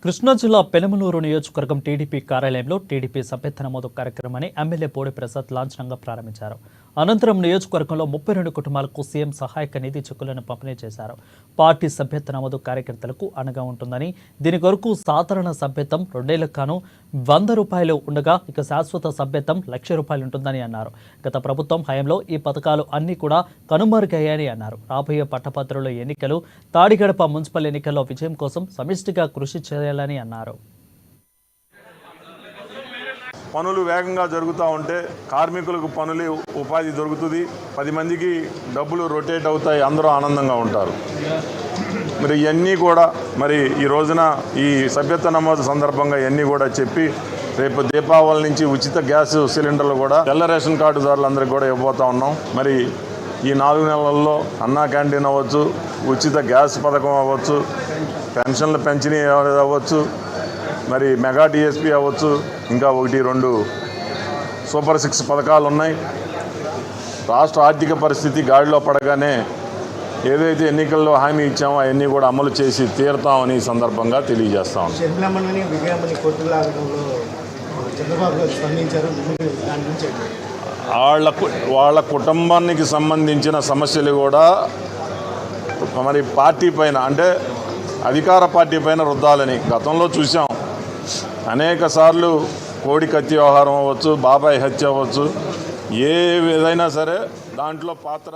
కృష్ణా జిల్లా పెనమలూరు నియోజకవర్గం టీడీపీ కార్యాలయంలో టీడీపీ సభ్యత్వ నమోదు కార్యక్రమాన్ని ఎమ్మెల్యే పోడి ప్రసాద్ లాంఛనంగా ప్రారంభించారు. అనంతరం నియోజకవర్గంలో 32 కుటుంబాలకు సీఎం సహాయక నిధి చెక్కులను పంపిణీ చేశారు. పార్టీ సభ్యత్వ నమోదు కార్యకర్తలకు అండగా ఉంటుందని, దీని కొరకు సాధారణ సభ్యత్వం 2 ఏళ్లకు గాను 100 రూపాయలు ఉండగా ఇక శాశ్వత సభ్యత్వం 1,00,000 రూపాయలు ఉంటుందని అన్నారు. గత ప్రభుత్వం హయాంలో ఈ పథకాలు అన్ని కూడా కనుమరుగయ్యాయని అన్నారు. రాబోయే పట్టభద్రుల ఎన్నికలు, తాడిగడప మున్సిపల్ ఎన్నికల్లో విజయం కోసం సమిష్టిగా కృషి చేయాలని అన్నారు. పనులు వేగంగా జరుగుతూ ఉంటే కార్మికులకు పనులు ఉపాధి దొరుకుతుంది, 10 మందికి డబ్బులు రొటేట్ అవుతాయి, అందరూ ఆనందంగా ఉంటారు. మరి ఇవన్నీ కూడా మరి ఈ రోజున ఈ సభ్యత్వ నమోదు సందర్భంగా ఇవన్నీ కూడా చెప్పి రేపు దీపావళి నుంచి ఉచిత గ్యాస్ సిలిండర్లు కూడా తెల్ల రేషన్ కార్డుదారులందరికీ కూడా ఇవ్వబోతా ఉన్నాం. మరి ఈ 4 నెలల్లో అన్నా క్యాంటీన్ అవ్వచ్చు, ఉచిత గ్యాస్ పథకం అవ్వచ్చు, పెన్షన్లు పెంచినవి అవ్వచ్చు, మరి మెగా డిఎస్పీ అవ్వచ్చు, ఇంకా 1-2 సూపర్ 6 పథకాలు ఉన్నాయి. రాష్ట్ర ఆర్థిక పరిస్థితి గాడిలో పడగానే ఏదైతే ఎన్నికల్లో హామీ ఇచ్చామో అవన్నీ కూడా అమలు చేసి తీరుతామని ఈ సందర్భంగా తెలియజేస్తాం. వాళ్ళ కుటుంబానికి సంబంధించిన సమస్యలు కూడా మరి పార్టీ పైన, అంటే అధికార పార్టీ పైన రుద్దాలని గతంలో చూసాం. అనేక సార్లు కోడి కత్తి వ్యవహారం అవ్వచ్చు, బాబాయ్ హత్య అవ్వచ్చు, ఏ ఏదైనా సరే దాంట్లో పాత్ర